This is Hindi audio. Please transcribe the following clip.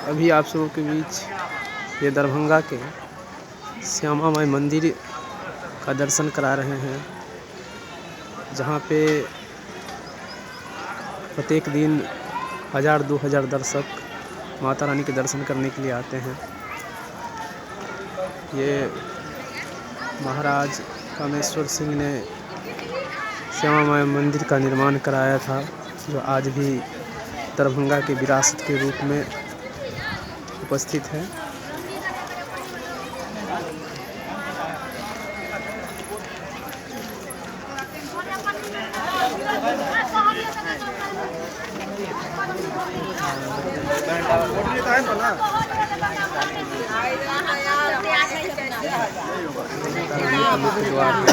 अभी आप सबों के बीच ये दरभंगा के श्यामा माई मंदिर का दर्शन करा रहे हैं, जहाँ पे प्रत्येक दिन 1000-2000 दर्शक माता रानी के दर्शन करने के लिए आते हैं। ये महाराज कामेश्वर सिंह ने श्यामा माई मंदिर का निर्माण कराया था, जो आज भी दरभंगा के विरासत के रूप में उपस्थित है। मुख्य द्वार है।